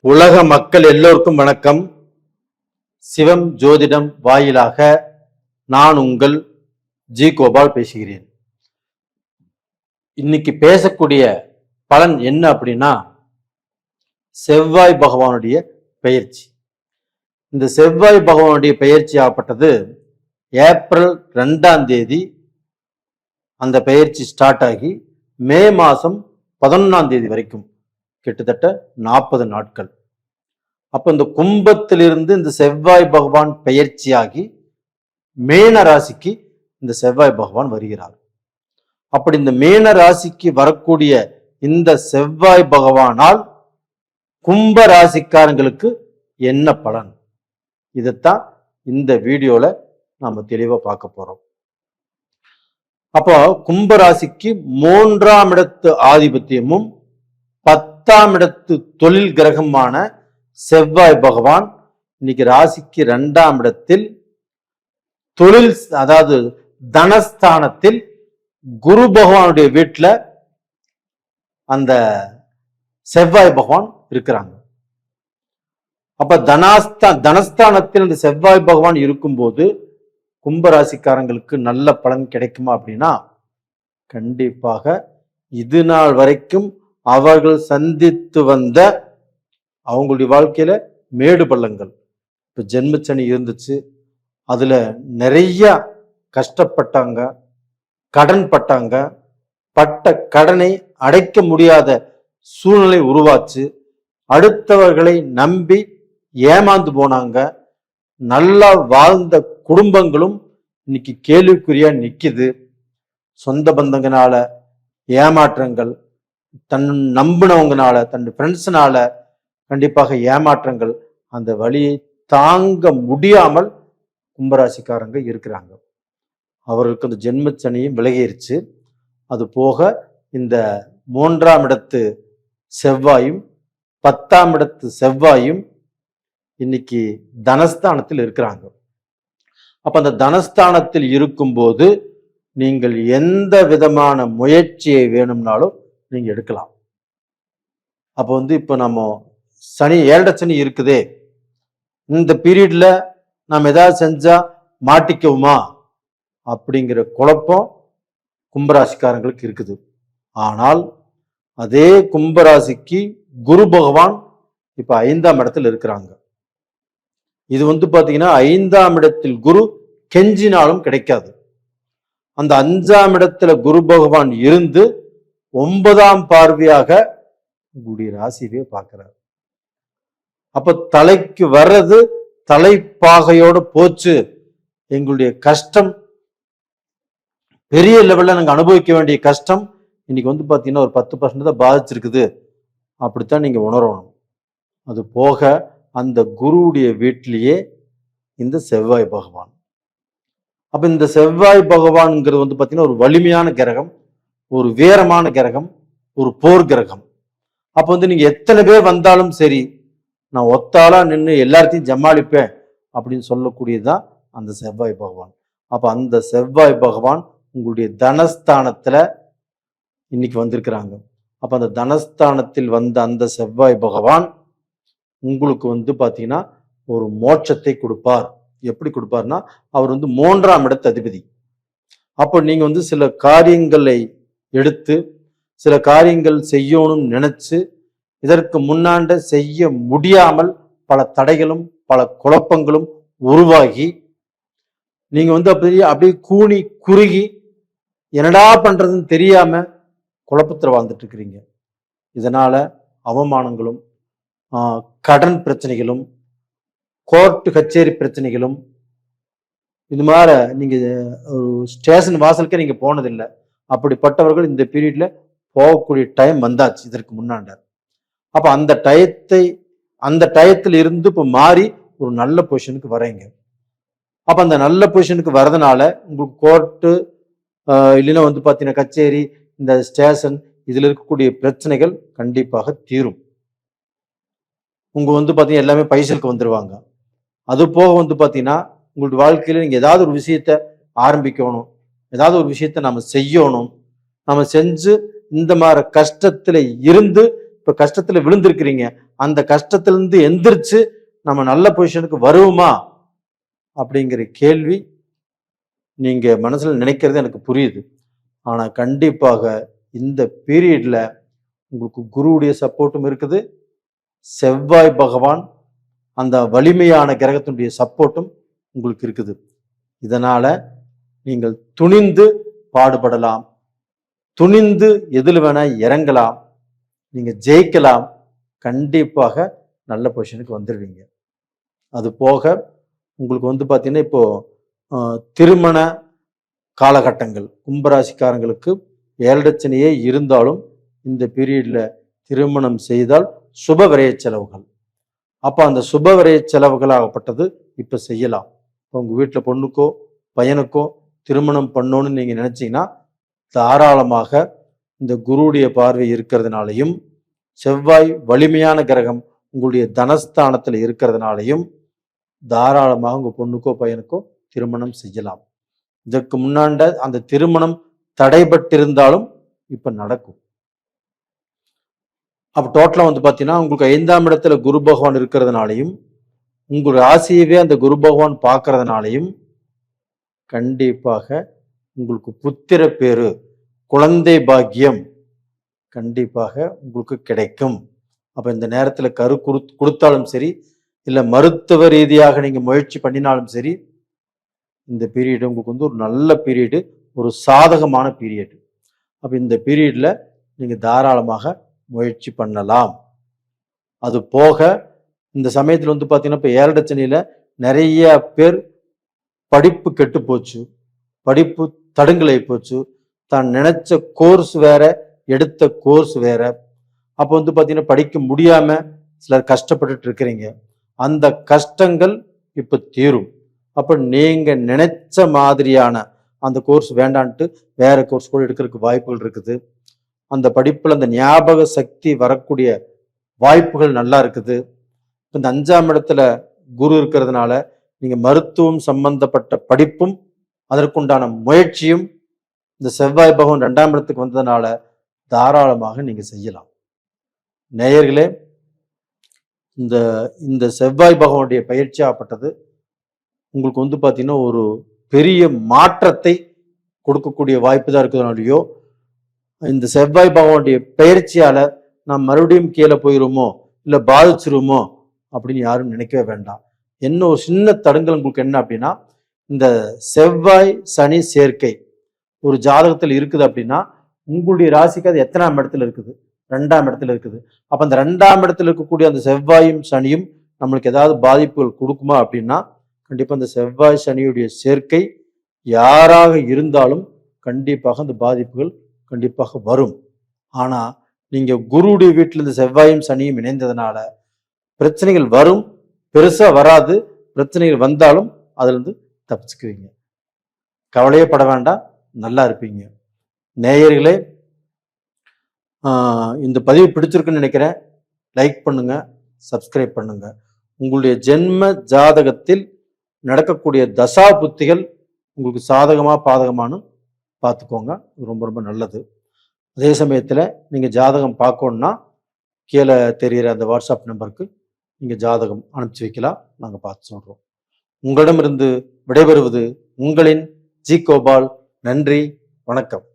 உலக மக்கள் எல்லோருக்கும் வணக்கம். சிவம் ஜோதிடம் வாயிலாக நான் உங்கள் ஜி கோபால் பேசுகிறேன். இன்னைக்கு பேசக்கூடிய பலன் என்ன அப்படின்னா, செவ்வாய் பகவானுடைய பெயர்ச்சி. இந்த செவ்வாய் பகவானுடைய பெயர்ச்சி ஆகப்பட்டது ஏப்ரல் 2ஆம் தேதி அந்த பெயர்ச்சி ஸ்டார்ட் ஆகி மே மாதம் 11ஆம் தேதி வரைக்கும் கிட்டத்தட்ட 40 நாட்கள். அப்ப இந்த கும்பத்திலிருந்து இந்த செவ்வாய் பகவான் பெயர்ச்சியாகி மேன ராசிக்கு இந்த செவ்வாய் பகவான் வருகிறார். அப்படி இந்த மேன ராசிக்கு வரக்கூடிய இந்த செவ்வாய் பகவானால் கும்ப ராசிக்காரங்களுக்கு என்ன பலன், இதைத்தான் இந்த வீடியோல நாம தெளிவா பார்க்க போறோம். அப்போ கும்ப ராசிக்கு 3ஆம் இடத்து ஆதிபத்தியமும் 10ஆம் இடத்து தொழில் கிரகமான செவ்வாய் பகவான் இன்னைக்கு ராசிக்கு 2ஆம் இடத்தில் தொழில், அதாவது தனஸ்தானத்தில் குரு பகவானுடைய வீட்டுல அந்த செவ்வாய் பகவான் இருக்கிறாங்க. அப்ப தனஸ்தானத்தில் இந்த செவ்வாய் பகவான் இருக்கும்போது கும்பராசிக்காரங்களுக்கு நல்ல பலன் கிடைக்குமா அப்படின்னா, கண்டிப்பாக இது நாள் வரைக்கும் அவர்கள் சந்தித்து வந்த அவங்களுடைய வாழ்க்கையில மேடு பள்ளங்கள், இப்ப ஜென்மச்சனி இருந்துச்சு, அதுல நிறைய கஷ்டப்பட்டாங்க, கடன் பட்டாங்க, பட்ட கடனை அடைக்க முடியாத சூழ்நிலை உருவாச்சு, அடுத்தவர்களை நம்பி ஏமாந்து போனாங்க, நல்லா வாழ்ந்த குடும்பங்களும் இன்னைக்கு கேள்விக்குறியா நிக்குது. சொந்த பந்தங்கனால ஏமாற்றங்கள், தன் நம்பினவங்கனால, தன் ஃப்ரெண்ட்ஸ்னால கண்டிப்பாக ஏமாற்றங்கள், அந்த வழியை தாங்க முடியாமல் கும்பராசிக்காரங்க இருக்கிறாங்க. அவர்களுக்கு அந்த ஜென்மச்சனியும் விலகிருச்சு. அது போக இந்த 3ஆம் இடத்து செவ்வாயும் 10ஆம் இடத்து செவ்வாயும் இன்னைக்கு தனஸ்தானத்தில் இருக்கிறாங்க. அப்ப அந்த தனஸ்தானத்தில் இருக்கும்போது நீங்கள் எந்த விதமான முயற்சியை வேணும்னாலும் நீங்க எடுக்கலாம். அப்போ இப்ப நம்ம சனி, 7 சனி இருக்குதே, இந்த பீரியட்ல நாம் ஏதாவது செஞ்சா மாட்டிக்குவோமா அப்படிங்கிற குழப்பம் கும்பராசிக்காரங்களுக்கு இருக்குது. ஆனால் அதே கும்பராசிக்கு குரு பகவான் இப்ப 5ஆம் இடத்துல இருக்கிறாங்க. இது பாத்தீங்கன்னா 5ஆம் இடத்தில் குரு கெஞ்சினாலும் கிடைக்காது. அந்த 5ஆம் இடத்துல குரு பகவான் இருந்து 9ஆம் பார்வையாக உங்களுடைய ராசியவே பார்க்கிறார். அப்ப தலைக்கு வர்றது தலைப்பாகையோட போச்சு, எங்களுடைய கஷ்டம் பெரிய லெவல்ல நாங்க அனுபவிக்க வேண்டிய கஷ்டம் இன்னைக்கு பாத்தீங்கன்னா ஒரு 10% தான் பாதிச்சிருக்குது, அப்படித்தான் நீங்க உணரணும். அது போக அந்த குருவுடைய வீட்டிலேயே இந்த செவ்வாய் பகவான். அப்ப இந்த செவ்வாய் பகவான்ங்கிறது பாத்தீங்கன்னா ஒரு வலிமையான கிரகம், ஒரு வீரமான கிரகம், ஒரு போர் கிரகம். அப்ப நீங்க எத்தனை பேர் வந்தாலும் சரி, நான் ஒத்தாளா நின்று எல்லாத்தையும் ஜமாளிப்பேன் அப்படின்னு சொல்லக்கூடியதுதான் அந்த செவ்வாய் பகவான். அப்ப அந்த செவ்வாய் பகவான் உங்களுடைய தனஸ்தானத்துல இன்னைக்கு வந்திருக்கிறாங்க. அப்ப அந்த தனஸ்தானத்தில் வந்த அந்த செவ்வாய் பகவான் உங்களுக்கு பாத்தீங்கன்னா ஒரு மோட்சத்தை கொடுப்பார். எப்படி கொடுப்பார்னா, அவர் 3ஆம் இடத்து அதிபதி. அப்போ நீங்க சில காரியங்களை எடுத்து சில காரியங்கள் செய்யணும்னு நினைச்சு இதற்கு முன்னாண்ட செய்ய முடியாமல் பல தடைகளும் பல குழப்பங்களும் உருவாகி நீங்க அப்படியே கூனி குறுகி என்னடா பண்றதுன்னு தெரியாம குழப்பத்தில் வாழ்ந்துட்டு இருக்கிறீங்க. இதனால அவமானங்களும் கடன் பிரச்சனைகளும் கோர்ட்டு கச்சேரி பிரச்சனைகளும், இது மாதிரி நீங்க ஒரு ஸ்டேஷன் வாசலுக்கே நீங்க போனதில்லை. அப்படிப்பட்டவர்கள் இந்த பீரியட்ல போகக்கூடிய டைம் வந்தாச்சு இதற்கு முன்னாண்ட. அப்ப அந்த டயத்தில் இருந்து இப்ப மாறி ஒரு நல்ல பொசிஷனுக்கு வரீங்க. அப்ப அந்த நல்ல பொசிஷனுக்கு வரதுனால உங்களுக்கு கோர்ட்டு இல்லைன்னா பாத்தீங்கன்னா கச்சேரி, இந்த ஸ்டேஷன், இதுல இருக்கக்கூடிய பிரச்சனைகள் கண்டிப்பாக தீரும். உங்க பாத்தீங்கன்னா எல்லாமே பைசலுக்கு வந்துருவாங்க. அது போக பாத்தீங்கன்னா உங்களுடைய வாழ்க்கையில நீங்க ஏதாவது ஒரு விஷயத்த ஆரம்பிக்கணும், ஏதாவது ஒரு விஷயத்த நம்ம செய்யணும், நம்ம செஞ்சு இந்த மாதிரி கஷ்டத்துல இருந்து இப்ப இப்ப கஷ்டத்துல விழுந்திருக்கிறீங்க, அந்த கஷ்டத்திலிருந்து எந்திரிச்சு நம்ம நல்ல பொசிஷனுக்கு வருவோமா அப்படிங்கிற கேள்வி நீங்க மனசுல நினைக்கிறது எனக்கு புரியுது. ஆனா கண்டிப்பாக இந்த பீரியட்ல உங்களுக்கு குருவுடைய சப்போர்ட்டும் இருக்குது, செவ்வாய் பகவான் அந்த வலிமையான கிரகத்தினுடைய சப்போர்ட்டும் உங்களுக்கு இருக்குது. இதனால நீங்கள் துணிந்து பாடுபடலாம், துணிந்து எதில் வேணா இறங்கலாம், நீங்க ஜெயிக்கலாம், கண்டிப்பாக நல்ல பொசிஷனுக்கு வந்துடுவீங்க. அது போக உங்களுக்கு பார்த்தீங்கன்னா இப்போ திருமண காலகட்டங்கள் கும்பராசிக்காரங்களுக்கு 7 இருந்தாலும் இந்த பீரியட்ல திருமணம் செய்தால் சுப விரய செலவுகள். அப்ப அந்த சுப விரய செலவுகள் ஆகப்பட்டது இப்ப செய்யலாம். உங்க வீட்டுல பொண்ணுக்கோ பையனுக்கோ திருமணம் பண்ணணும்னு நீங்க நினைச்சீங்கன்னா தாராளமாக இந்த குருவுடைய பார்வை இருக்கிறதுனாலையும் செவ்வாய் வலிமையான கிரகம் உங்களுடைய தனஸ்தானத்துல இருக்கிறதுனாலையும் தாராளமாக உங்க பொண்ணுக்கோ பையனுக்கோ திருமணம் செய்யலாம். இதற்கு முன்னாண்ட அந்த திருமணம் தடைபட்டிருந்தாலும் இப்ப நடக்கும். அப்ப டோட்டலா பாத்தீங்கன்னா உங்களுக்கு 5ஆம் இடத்துல குரு பகவான் இருக்கிறதுனாலையும் உங்க ராசியவே அந்த குரு பகவான் பார்க்கறதுனாலையும் கண்டிப்பாக உங்களுக்கு புத்திர பேரு, குழந்தை பாக்கியம் கண்டிப்பாக உங்களுக்கு கிடைக்கும். அப்ப இந்த நேரத்துல கரு கொடுத்தாலும் சரி, இல்ல மருத்துவ ரீதியாக நீங்க முயற்சி பண்ணினாலும் சரி, இந்த பீரியட் உங்களுக்கு ஒரு நல்ல பீரியடு, ஒரு சாதகமான பீரியட். அப்ப இந்த பீரியட்ல நீங்க தாராளமாக முயற்சி பண்ணலாம். அது போக இந்த சமயத்துல பாத்தீங்கன்னா இப்ப 7 சனியில நிறைய பேர் படிப்பு கெட்டு போச்சு, படிப்பு தடுங்கலை போச்சு, தான் நினைச்ச கோர்ஸ் வேற, எடுத்த கோர்ஸ் வேற. அப்ப பாத்தீங்கன்னா படிக்க முடியாம சிலர் கஷ்டப்பட்டுட்டு இருக்கிறீங்க. அந்த கஷ்டங்கள் இப்ப தீரும். அப்ப நீங்க நினைச்ச மாதிரியான அந்த கோர்ஸ் வேண்டான்ட்டு வேற கோர்ஸ் கூட எடுக்கிறதுக்கு வாய்ப்புகள் இருக்குது. அந்த படிப்புல அந்த ஞாபக சக்தி வரக்கூடிய வாய்ப்புகள் நல்லா இருக்குது. இந்த 5ஆம் இடத்துல குரு இருக்கிறதுனால நீங்க மருத்துவம் சம்பந்தப்பட்ட படிப்பும் அதற்குண்டான முயற்சியும் இந்த செவ்வாய் பகவான் 2ஆம் இடத்துக்கு வந்ததுனால தாராளமாக நீங்க செய்யலாம். நேயர்களே, இந்த செவ்வாய் பகவானுடைய பயிற்சியாகப்பட்டது உங்களுக்கு பாத்தீங்கன்னா ஒரு பெரிய மாற்றத்தை கொடுக்கக்கூடிய வாய்ப்பு தான் இருக்கிறதுனாலயோ, இந்த செவ்வாய் பகவானுடைய பயிற்சியால நாம் மறுபடியும் கீழே போயிருமோ இல்ல பாதிச்சிருமோ அப்படின்னு யாரும் நினைக்கவே வேண்டாம். என்ன ஒரு சின்ன தடங்கல் உங்களுக்கு என்ன அப்படின்னா, இந்த செவ்வாய் சனி சேர்க்கை ஒரு ஜாதகத்தில் இருக்குது அப்படின்னா உங்களுடைய ராசிக்கு அது எத்தனாம் இடத்துல இருக்குது? 2ஆம் இடத்துல இருக்குது. அப்ப அந்த 2ஆம் இடத்துல இருக்கக்கூடிய அந்த செவ்வாயும் சனியும் நம்மளுக்கு ஏதாவது பாதிப்புகள் கொடுக்குமா அப்படின்னா கண்டிப்பா அந்த செவ்வாய் சனியுடைய சேர்க்கை யாராக இருந்தாலும் கண்டிப்பாக அந்த பாதிப்புகள் கண்டிப்பாக வரும். ஆனா நீங்க குருவுடைய வீட்டில் இந்த செவ்வாயும் சனியும் இணைந்ததுனால பிரச்சனைகள் வரும், பெருசா வராது. பிரச்சனைகள் வந்தாலும் அதுல இருந்து தப்பிச்சுக்குவீங்க. கவலையே பட வேண்டாம், நல்லா இருப்பீங்க. நேயர்களே, இந்த பதிவு பிடிச்சிருக்குன்னு நினைக்கிறேன். லைக் பண்ணுங்க, சப்ஸ்கிரைப் பண்ணுங்க. உங்களுடைய ஜென்ம ஜாதகத்தில் நடக்கக்கூடிய தசா புத்திகள் உங்களுக்கு சாதகமா பாதகமானு பார்த்துக்கோங்க. ரொம்ப ரொம்ப நல்லது. அதே சமயத்துல நீங்க ஜாதகம் பார்க்கணும்னா கீழே தெரிகிற அந்த வாட்ஸ்அப் நம்பருக்கு நீங்க ஜாதகம் அனுப்பிச்சு வைக்கலாம், நாங்க பார்த்து சொல்றோம். உங்களிடமிருந்து விடைபெறுவது உங்களின் ஜி கோபால். நன்றி, வணக்கம்.